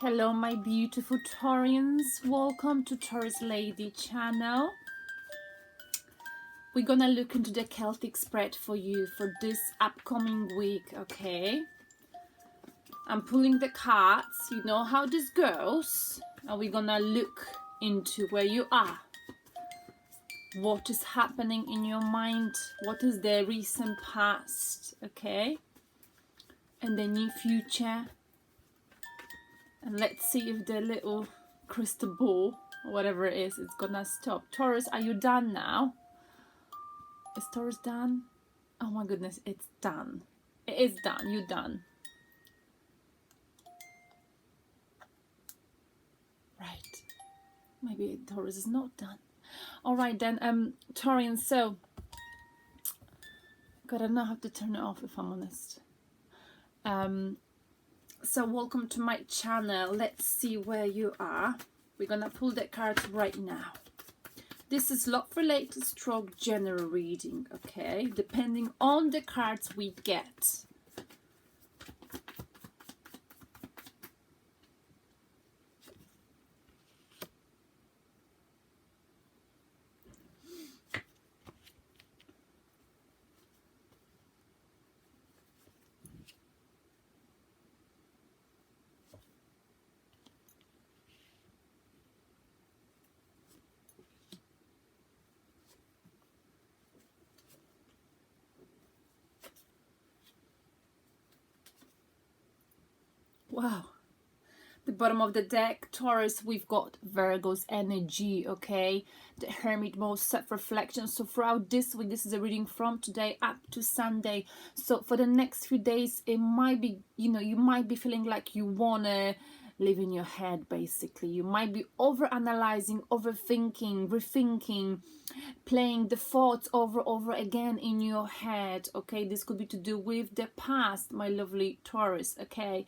Hello my beautiful Taurians, welcome to Taurus Lady channel. We're gonna look into the Celtic spread for you for this upcoming week, okay? I'm pulling the cards, you know how this goes, and we're gonna look into where you are. What is happening in your mind, what is the recent past, okay? And the near future. And let's see if the little crystal ball, or whatever it is gonna stop. Taurus, are you done now? Is Taurus done? Oh my goodness, it's done. It is done, you're done. Right. Maybe Taurus is not done. Alright then, Taurian, so God, I don't know how to turn it off if I'm honest. So welcome to my channel. Let's see where you are. We're gonna pull the cards right now. This is love related stroke general reading, okay? Depending on the cards we get. Wow. The bottom of the deck, Taurus, we've got Virgo's energy, okay? The Hermit mode, self-reflection. So throughout this week, this is a reading from today up to Sunday. So for the next few days, it might be, you know, you might be feeling like you want to live in your head, basically. You might be over-analyzing, overthinking, rethinking, playing the thoughts over again in your head, okay? This could be to do with the past, my lovely Taurus, okay?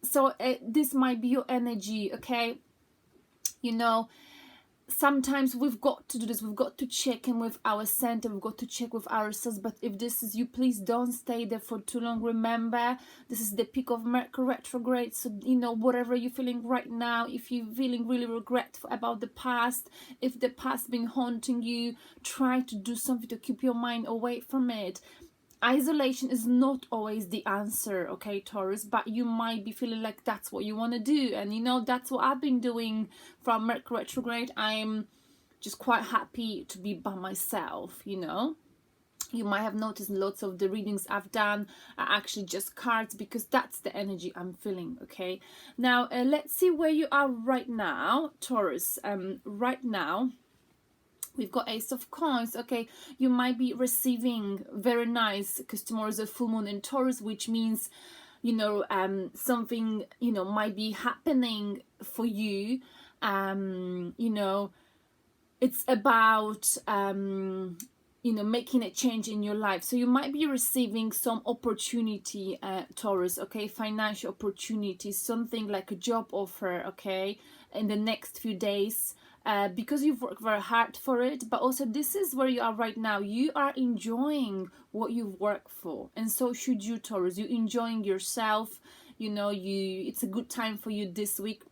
So this might be your energy, okay? You know, sometimes we've got to do this. We've got to check in with our center. We've got to check with ourselves. But if this is you, please don't stay there for too long. Remember, this is the peak of Mercury retrograde. So, you know, whatever you're feeling right now, if you're feeling really regretful about the past, if the past been haunting you, try to do something to keep your mind away from it. Isolation is not always the answer, okay, Taurus, but you might be feeling like that's what you want to do. And you know, that's what I've been doing from Mercury retrograde. I'm just quite happy to be by myself, you know. You might have noticed lots of the readings I've done are actually just cards, because that's the energy I'm feeling, okay? Now, let's see where you are right now, Taurus. Right now, we've got Ace of Coins, okay? You might be receiving, very nice, because tomorrow is a full moon in Taurus, which means, you know, something, you know, might be happening for you. You know, it's about, you know, making a change in your life. So you might be receiving some opportunity, Taurus, okay? Financial opportunity, something like a job offer, okay? In the next few days. Because you've worked very hard for it, but also this is where you are right now. You are enjoying what you've worked for, and so should you, Taurus. You're enjoying yourself, you know. It's a good time for you this week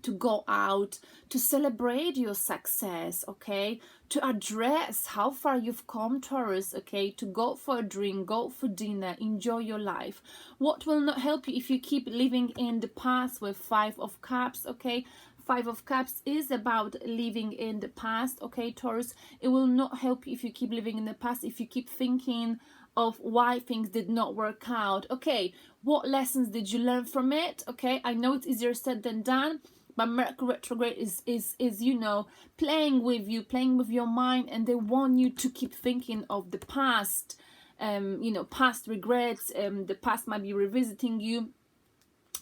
to go out, to celebrate your success, okay? To address how far you've come, Taurus, okay? To go for a drink, go for dinner, enjoy your life. What will not help you if you keep living in the past with Five of Cups, okay? Five of Cups is about living in the past, okay, Taurus? It will not help you if you keep living in the past, if you keep thinking of why things did not work out. Okay, what lessons did you learn from it? Okay, I know it's easier said than done, but Mercury retrograde is you know, playing with you, playing with your mind, and they want you to keep thinking of the past, you know, past regrets. The past might be revisiting you.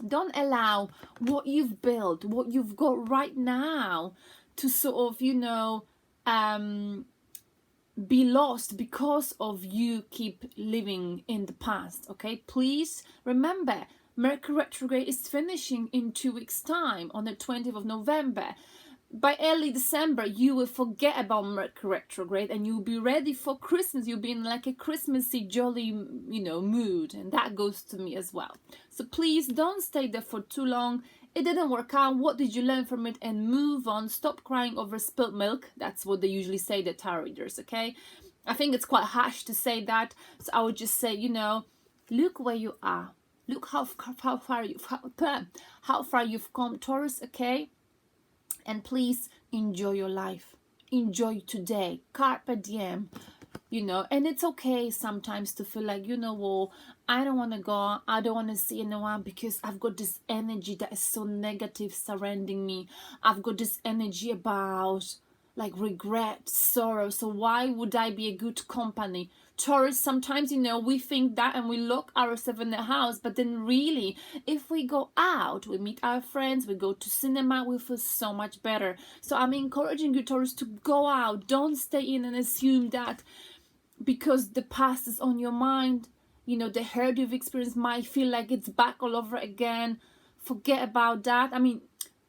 Don't allow what you've built, what you've got right now, to sort of, you know, be lost because of you keep living in the past, okay? Please remember, Mercury retrograde is finishing in 2 weeks' time on the 20th of November. by early December, you will forget about Mercury retrograde and you'll be ready for Christmas. You'll be in like a Christmassy, jolly, mood. And that goes to me as well. So please don't stay there for too long. It didn't work out. What did you learn from it? And move on. Stop crying over spilled milk. That's what they usually say, the tarot readers, okay? I think it's quite harsh to say that. So I would just say, look where you are. Look how far you've come, Taurus, okay? And please enjoy your life. Enjoy today. Carpe diem. And it's okay sometimes to feel like, I don't want to go. I don't want to see anyone because I've got this energy that is so negative surrounding me. I've got this energy about like regret, sorrow. So why would I be a good company? Taurus, sometimes, we think that and we lock ourselves in the house, but then really, if we go out, we meet our friends, we go to cinema, we feel so much better. So I'm encouraging you, Taurus, to go out. Don't stay in and assume that because the past is on your mind, the hurt you've experienced might feel like it's back all over again. Forget about that.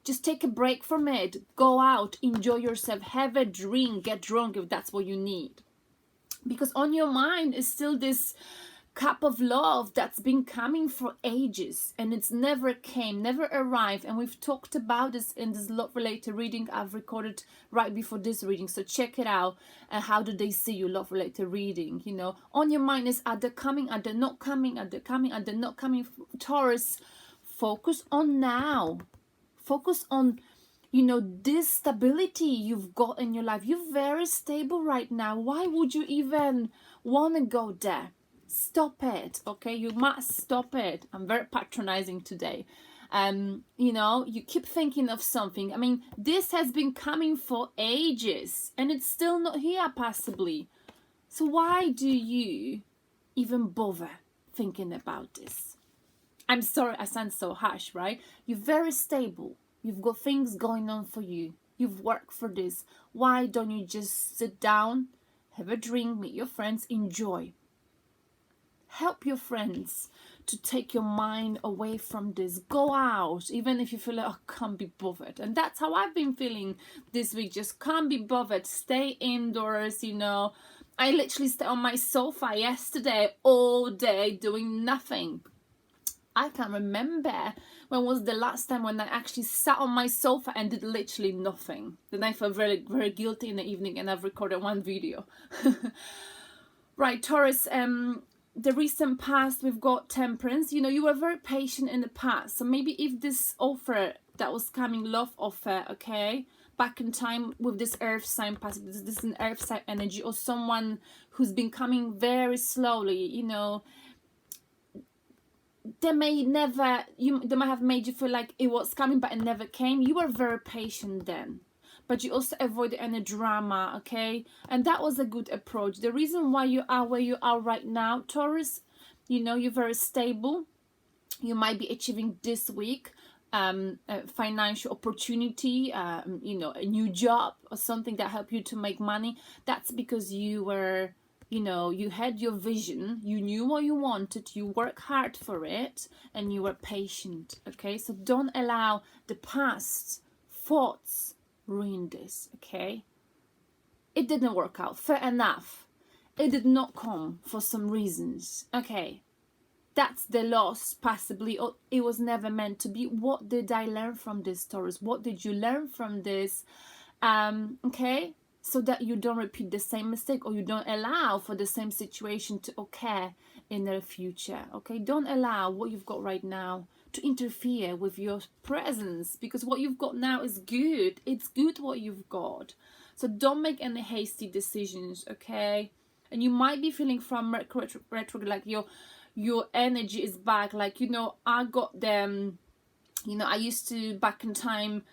Just take a break from it. Go out, enjoy yourself, have a drink, get drunk if that's what you need. Because on your mind is still this cup of love that's been coming for ages and it's never arrived. And we've talked about this in this love-related reading I've recorded right before this reading. So check it out. And how do they see you? Love-related reading, On your mind is, are they coming? Are they not coming? Are they coming? Are they not coming? Taurus, focus on now. Focus on, this stability you've got in your life. You're very stable right now. Why would you even want to go there? Stop it, okay? You must stop it. I'm very patronizing today. You keep thinking of something. This has been coming for ages and it's still not here, possibly. So why do you even bother thinking about this? I'm sorry, I sound so harsh, right? You're very stable. You've got things going on for you. You've worked for this. Why don't you just sit down, have a drink, meet your friends, enjoy? Help your friends to take your mind away from this. Go out, even if you feel like, can't be bothered. And that's how I've been feeling this week. Just can't be bothered. Stay indoors, I literally stayed on my sofa yesterday all day doing nothing. I can't remember when was the last time when I actually sat on my sofa and did literally nothing. Then I felt very, very guilty in the evening and I've recorded one video. Right, Taurus, the recent past, we've got Temperance. You were very patient in the past. So maybe if this offer that was coming, love offer, okay, back in time with this earth sign past, this is an earth sign energy, or someone who's been coming very slowly, they might have made you feel like it was coming but it never came. You were very patient then, but you also avoided any drama, okay? And that was a good approach. The reason why you are where you are right now, Taurus, you're very stable. You might be achieving this week a financial opportunity, a new job or something that helped you to make money. That's because you were, you had your vision, you knew what you wanted, you worked hard for it, and you were patient, okay? So don't allow the past thoughts ruin this, okay? It didn't work out, fair enough. It did not come for some reasons, okay? That's the loss, possibly, or it was never meant to be. What did I learn from this, Taurus? What did you learn from this? Okay? So that you don't repeat the same mistake, or you don't allow for the same situation to occur in the future, okay? Don't allow what you've got right now to interfere with your presence, because what you've got now is good. It's good what you've got. So don't make any hasty decisions, okay? And you might be feeling from Mercury retrograde like your energy is back. Like, I got them, I used to, back in time,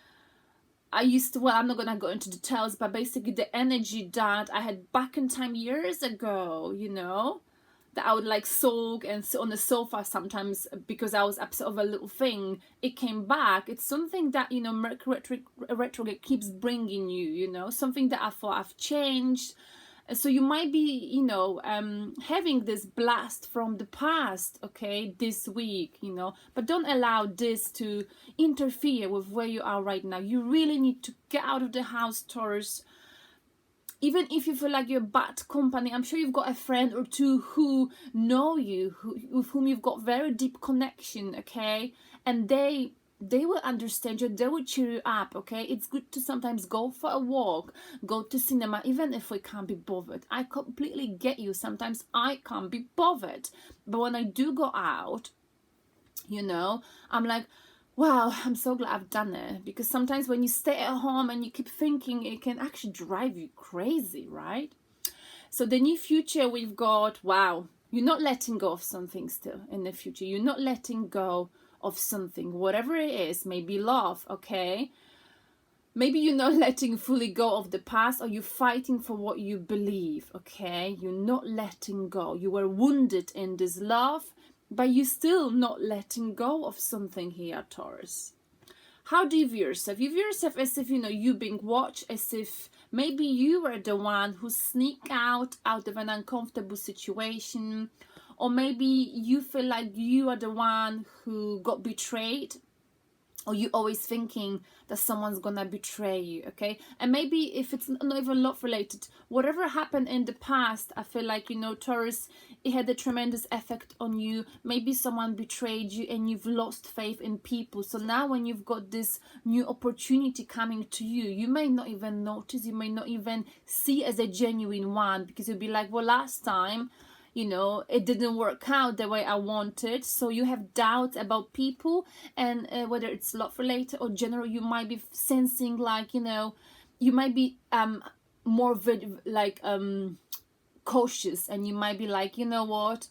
well, I'm not gonna go into details, but basically the energy that I had back in time years ago, that I would like sulk and sit on the sofa sometimes because I was upset over a little thing, it came back. It's something that, Mercury retrograde keeps bringing you, something that I thought I've changed, So you might be, you know, having this blast from the past, okay, this week, you know, but don't allow this to interfere with where you are right now. You really need to get out of the house, Taurus. Even if you feel like you're bad company, I'm sure you've got a friend or two who know you, with whom you've got very deep connection, okay, and they will understand you, they will cheer you up, okay. It's good to sometimes go for a walk, go to cinema, even if we can't be bothered. I completely get you, sometimes I can't be bothered, but when I do go out, you know, I'm like, wow, I'm so glad I've done it. Because sometimes when you stay at home and you keep thinking, it can actually drive you crazy, right? So the new future we've got, wow, you're not letting go of something still in the future. You're not letting go of something, whatever it is, maybe love, okay? Maybe you're not letting fully go of the past, or you're fighting for what you believe, okay? You're not letting go. You were wounded in this love, but you're still not letting go of something here, Taurus. How do you view yourself? You view yourself as if, you know, you being watched, as if maybe you were the one who sneaked out of an uncomfortable situation, or maybe you feel like you are the one who got betrayed, or you always thinking that someone's gonna betray you, okay? And maybe if it's not even love related, whatever happened in the past, I feel like, you know, Taurus, it had a tremendous effect on you. Maybe someone betrayed you and you've lost faith in people. So now when you've got this new opportunity coming to you, you may not even notice, you may not even see as a genuine one, because you'll be like, well, last time, you know, it didn't work out the way I wanted. So you have doubts about people, and whether it's love related or general, you might be sensing like, you know, you might be more cautious, and you might be like, you know what,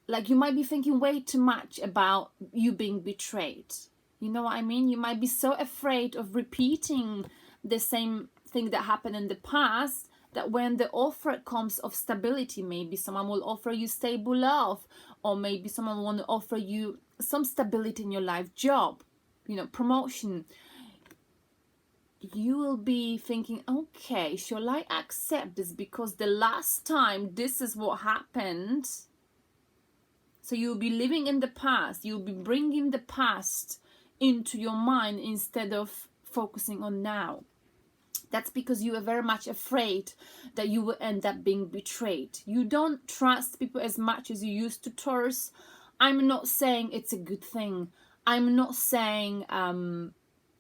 like you might be thinking way too much about you being betrayed. You know what I mean? You might be so afraid of repeating the same thing that happened in the past, that when the offer comes of stability, maybe someone will offer you stable love, or maybe someone will want to offer you some stability in your life, job, you know, promotion, you will be thinking, okay, shall I accept this because the last time this is what happened? So you'll be living in the past, you'll be bringing the past into your mind instead of focusing on now. That's because you are very much afraid that you will end up being betrayed. You don't trust people as much as you used to, Taurus. I'm not saying it's a good thing. I'm not saying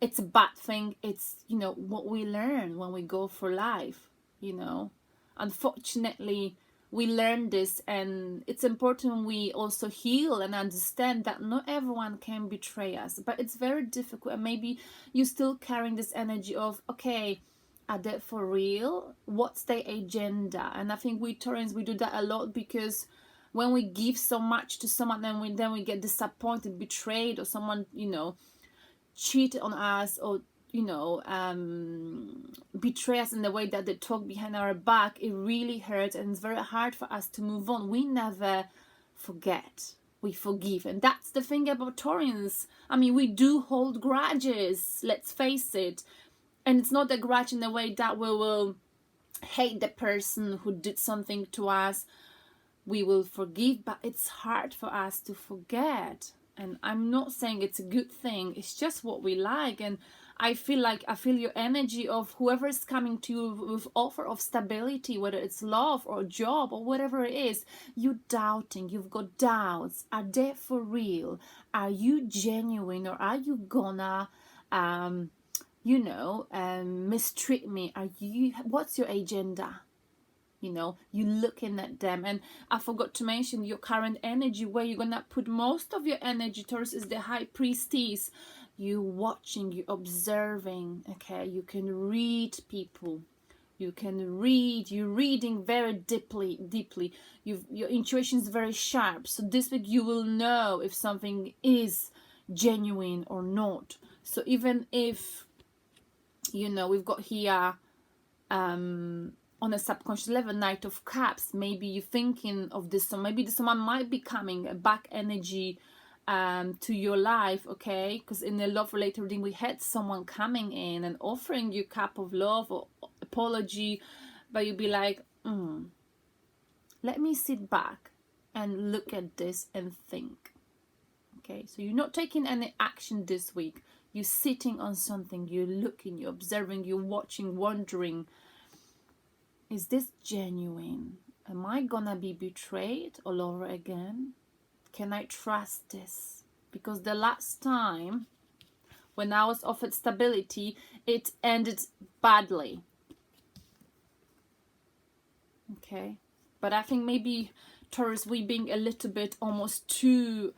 it's a bad thing. It's, you know, what we learn when we go for life, you know. Unfortunately, we learn this, and it's important we also heal and understand that not everyone can betray us. But it's very difficult, and maybe you're still carrying this energy of, okay, are they for real? What's their agenda? And I think we Taurans, we do that a lot, because when we give so much to someone, then we get disappointed, betrayed, or someone, you know, cheat on us, or, you know, betray us in the way that they talk behind our back. It really hurts, and it's very hard for us to move on. We never forget, we forgive. And that's the thing about Taurans. I mean, we do hold grudges, let's face it. And it's not a grudge in the way that we will hate the person who did something to us. We will forgive, but it's hard for us to forget. And I'm not saying it's a good thing, it's just what we like. And I feel your energy of whoever's coming to you with offer of stability, whether it's love or job or whatever it is. You doubting, you've got doubts. Are they for real? Are you genuine, or are you gonna you know, mistreat me? Are you, what's your agenda? You know, you looking at them. And I forgot to mention your current energy, where you're gonna put most of your energy, Taurus, is the High Priestess. You watching, you observing, okay? You can read people, you can read, you're reading very deeply. Your intuition is very sharp. So this week you will know if something is genuine or not. So even if, you know, we've got here on a subconscious level, Knight of Cups, maybe you're thinking of this, so maybe someone might be coming back energy to your life, okay? Because in the love related reading, we had someone coming in and offering you cup of love, or apology, but you'll be like, let me sit back and look at this and think. Okay, so you're not taking any action this week. You're sitting on something, you're looking, you're observing, you're watching, wondering, is this genuine? Am I gonna be betrayed all over again? Can I trust this? Because the last time when I was offered stability, it ended badly. Okay, but I think maybe Taurus, we being a little bit almost too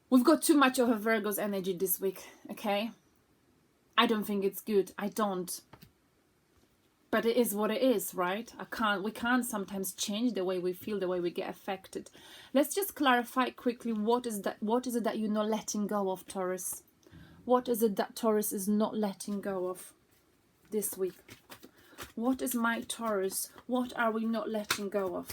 we've got too much of a Virgo's energy this week. Okay, I don't think it's good. I don't. But it is what it is, right? We can't sometimes change the way we feel, the way we get affected. Let's just clarify quickly, what is it that you're not letting go of, Taurus? What is it that Taurus is not letting go of this week? What is my Taurus? What are we not letting go of?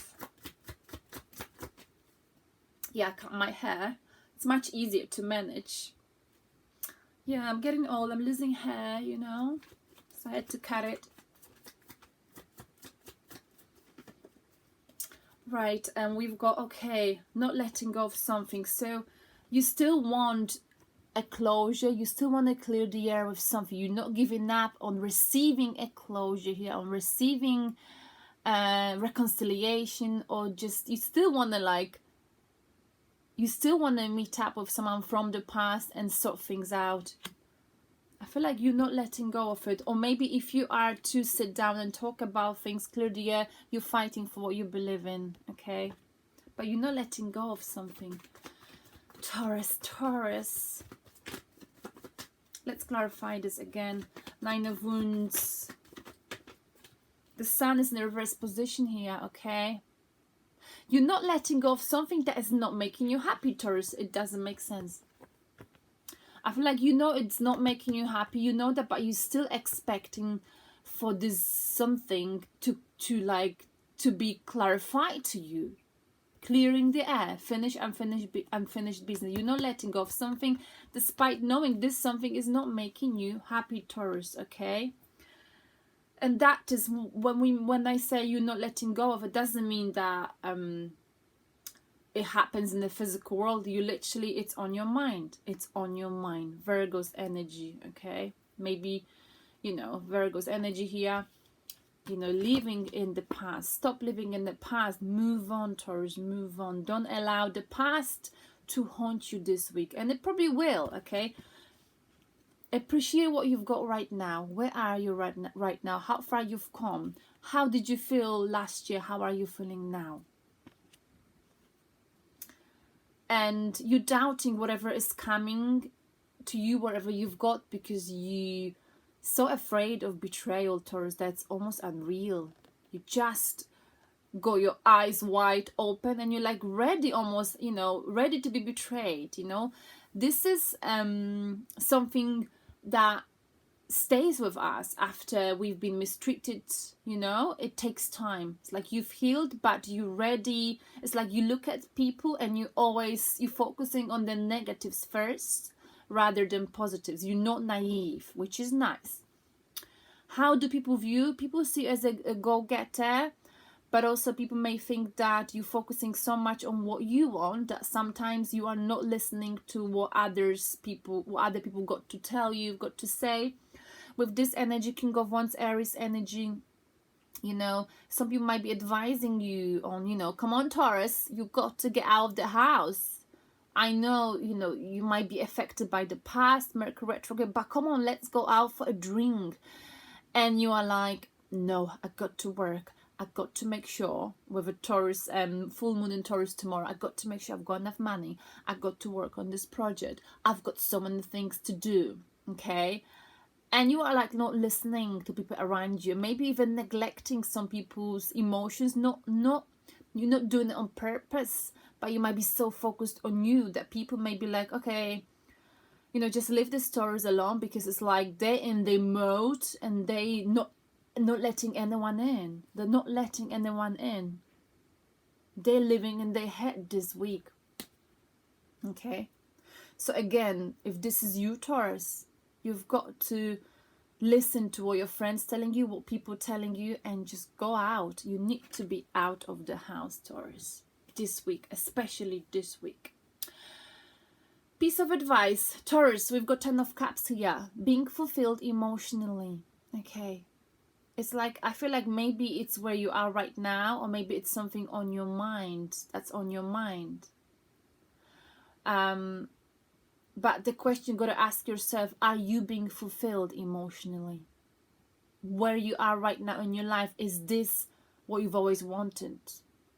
Yeah, I cut my hair. It's much easier to manage. Yeah, I'm getting old. I'm losing hair, you know. So I had to cut it. Right, and we've got, okay, not letting go of something. So you still want a closure. You still want to clear the air with something. You're not giving up on receiving a closure here, on receiving reconciliation, or just, you still want to meet up with someone from the past and sort things out. I feel like you're not letting go of it. Or maybe if you are to sit down and talk about things, clear the air, you're fighting for what you believe in, okay? But you're not letting go of something. Taurus. Let's clarify this again. 9 of Wands. The Sun is in the reverse position here, okay? You're not letting go of something that is not making you happy, Taurus. It doesn't make sense. I feel like you know it's not making you happy. You know that, but you're still expecting for this something to be clarified to you. Clearing the air, unfinished business. You're not letting go of something despite knowing this something is not making you happy, Taurus, okay? And that is when I say you're not letting go of it, doesn't mean that it happens in the physical world. You literally, it's on your mind. It's on your mind. Virgo's energy, okay? Maybe, you know, Virgo's energy here, you know, living in the past. Stop living in the past. Move on, Taurus, move on. Don't allow the past to haunt you this week. And it probably will, okay? Appreciate what you've got right now. Where are you right now? How far you've come? How did you feel last year? How are you feeling now? And you're doubting whatever is coming to you, whatever you've got, because you're so afraid of betrayal, Taurus, that's almost unreal. You just got your eyes wide open and you're like ready, almost, you know, ready to be betrayed, you know. This is something that stays with us after we've been mistreated, you know. It takes time. It's like you've healed, but you're ready. It's like you look at people and you're focusing on the negatives first rather than positives. You're not naive, which is nice. How do people view? People see you as a go-getter, but also people may think that you're focusing so much on what you want that sometimes you are not listening to what other people got to tell you, got to say. With this energy, King of Wands, Aries energy, you know, some people might be advising you on, you know, come on, Taurus, you got to get out of the house. I know, you know, you might be affected by the past, Mercury retrograde, but come on, let's go out for a drink. And you are like, no, I got to work. I got to make sure, with a Taurus, full moon in Taurus tomorrow, I got to make sure I've got enough money. I got to work on this project. I've got so many things to do, okay? And you are like not listening to people around you, maybe even neglecting some people's emotions. You're not doing it on purpose, but you might be so focused on you that people may be like, okay, you know, just leave the stories alone, because it's like they're in their mode and they not letting anyone in. They're not letting anyone in. They're living in their head this week. Okay. So again, if this is you, Taurus, you've got to listen to what your friends telling you, what people telling you, and just go out. You need to be out of the house, Taurus, this week, especially this week. Piece of advice, Taurus, we've got 10 of Cups here. Being fulfilled emotionally, okay? It's like, I feel like maybe it's where you are right now, or maybe it's something on your mind, that's on your mind. But the question you got to ask yourself, are you being fulfilled emotionally? Where you are right now in your life, is this what you've always wanted?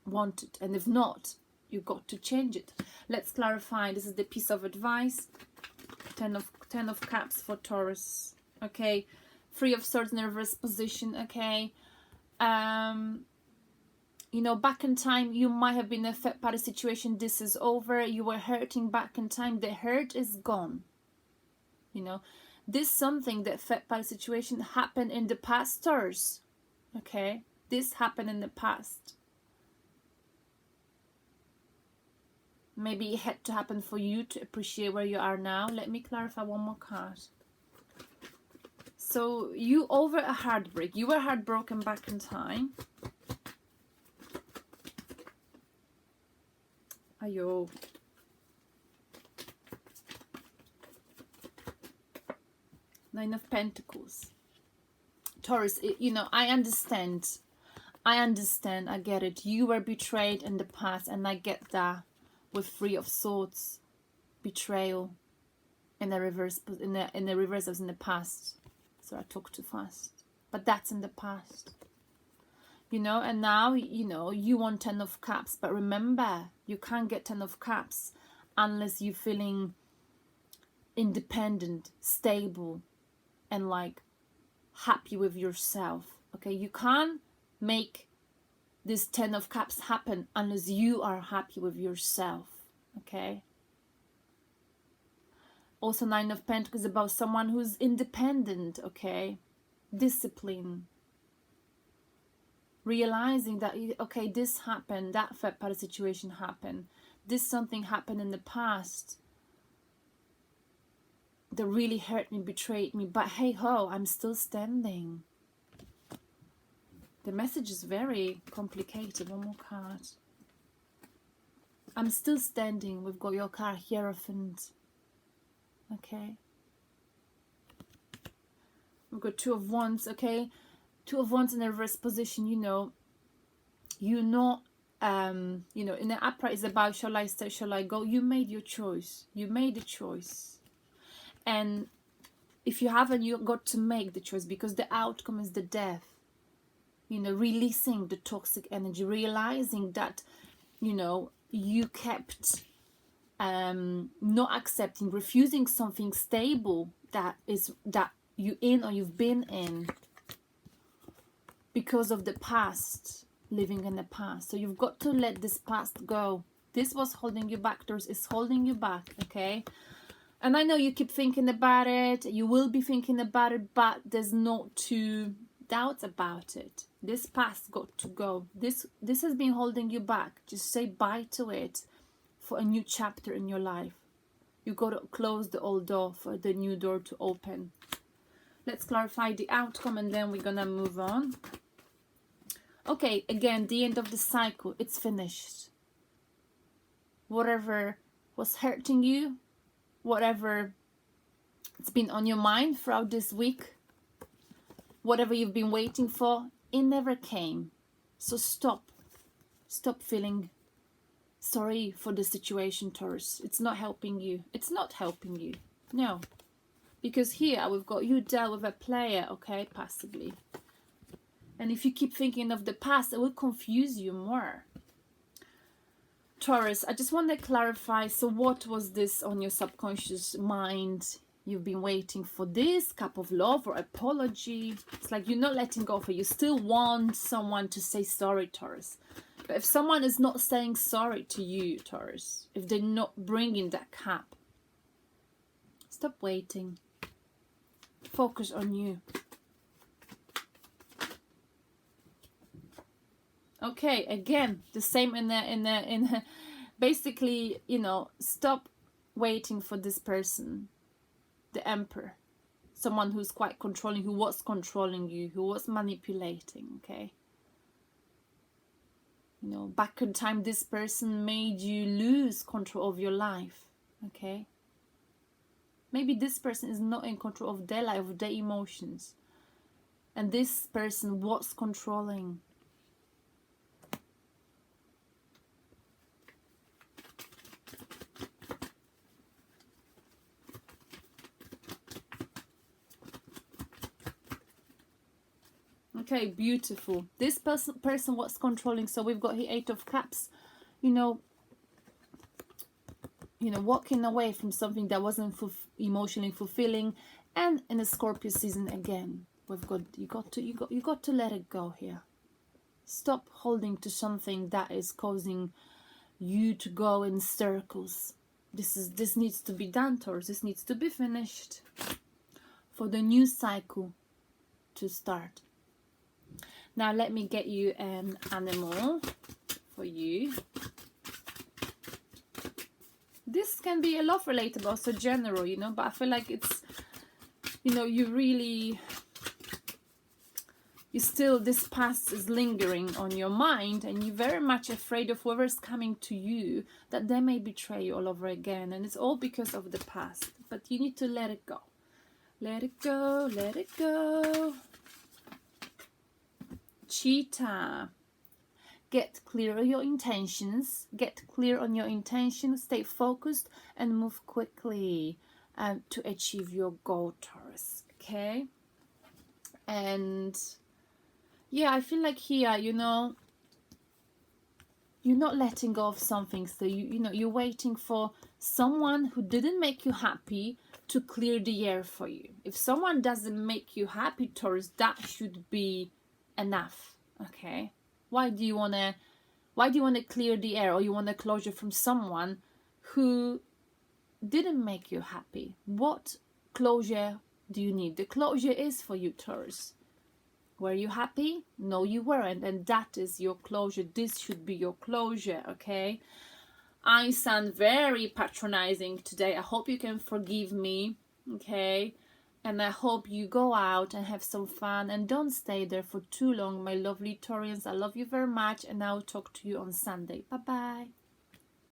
And if not, you've got to change it. Let's clarify. This is the piece of advice. 10 of Cups for Taurus. Okay. 3 of Swords in reverse position. Okay. You know, back in time, you might have been affected by the situation. This is over. You were hurting back in time. The hurt is gone. You know, this something that affected by the situation happened in the past, Taurus. Okay, this happened in the past. Maybe it had to happen for you to appreciate where you are now. Let me clarify one more card. So you over a heartbreak. You were heartbroken back in time. Ayo. Nine of Pentacles. Taurus, you know, I understand. I get it. You were betrayed in the past, and I get that with 3 of Swords. Betrayal in the reverse, in the reverse was in the past. So I talk too fast. But that's in the past. You know, and now, you know, you want 10 of Cups. But remember, you can't get 10 of Cups unless you're feeling independent, stable, and like happy with yourself. Okay, you can't make this 10 of Cups happen unless you are happy with yourself. Okay. Also, 9 of Pentacles is about someone who's independent. Okay, discipline. Realizing that, okay, this happened, that part of the situation happened, this something happened in the past that really hurt me, betrayed me, but hey ho, I'm still standing. The message is very complicated. One more card. I'm still standing. We've got your card, Hierophant. Okay. We've got 2 of Wands, okay. 2 of Wands in the reverse position, you know, you know, in the upright is about, shall I stay, shall I go? You made your choice. You made a choice. And if you haven't, you got to make the choice, because the outcome is the death. You know, releasing the toxic energy, realizing that, you know, you kept not accepting, refusing something stable that you in or you've been in, because of the past, living in the past. So you've got to let this past go. This was holding you back. It's holding you back, okay? And I know you keep thinking about it. You will be thinking about it, but there's no two doubts about it. This past got to go. This has been holding you back. Just say bye to it for a new chapter in your life. You got to close the old door for the new door to open. Let's clarify the outcome, and then we're gonna move on. Okay, again, the end of the cycle. It's finished. Whatever was hurting you, whatever it's been on your mind throughout this week, whatever you've been waiting for, it never came. So stop feeling sorry for the situation, Taurus. It's not helping you. It's not helping you. No. Because here we've got you dealt with a player, okay, passively. And if you keep thinking of the past, it will confuse you more. Taurus, I just want to clarify, so what was this on your subconscious mind? You've been waiting for this cup of love or apology. It's like you're not letting go of it. You still want someone to say sorry, Taurus. But if someone is not saying sorry to you, Taurus, if they're not bringing that cup, stop waiting. Focus on you. Okay, again, the same in the basically, you know, stop waiting for this person, the Emperor. someone who's quite controlling, who was controlling you, who was manipulating, okay? You know, back in time, this person made you lose control of your life, okay? Maybe this person is not in control of their life, of their emotions. And this person was controlling. Okay, beautiful. This person was controlling. So we've got here 8 of Cups. You know, walking away from something that wasn't emotionally fulfilling. And in the Scorpio season again, we've got you got to let it go here. Stop holding to something that is causing you to go in circles. This needs to be done, Taurus. This needs to be finished for the new cycle to start. Now let me get you an animal for you. This can be a love related, also general, you know, but I feel like it's, you know, this past is lingering on your mind, and you're very much afraid of whoever's coming to you, that they may betray you all over again, and it's all because of the past. But you need to let it go. Let it go, let it go. Cheetah. Get clear on your intentions. Get clear on your intentions. Stay focused and move quickly to achieve your goal, Taurus. Okay? And yeah, I feel like here, you know, you're not letting go of something. So you're waiting for someone who didn't make you happy to clear the air for you. If someone doesn't make you happy, Taurus, that should be enough. Okay? Why do you wanna clear the air, or you want a closure from someone who didn't make you happy? What closure do you need? The closure is for you, Taurus. Were you happy? No, you weren't, and that is your closure. This should be your closure, okay? I sound very patronizing today. I hope you can forgive me, okay? And I hope you go out and have some fun, and don't stay there for too long, my lovely Taurians. I love you very much, and I'll talk to you on Sunday. Bye-bye.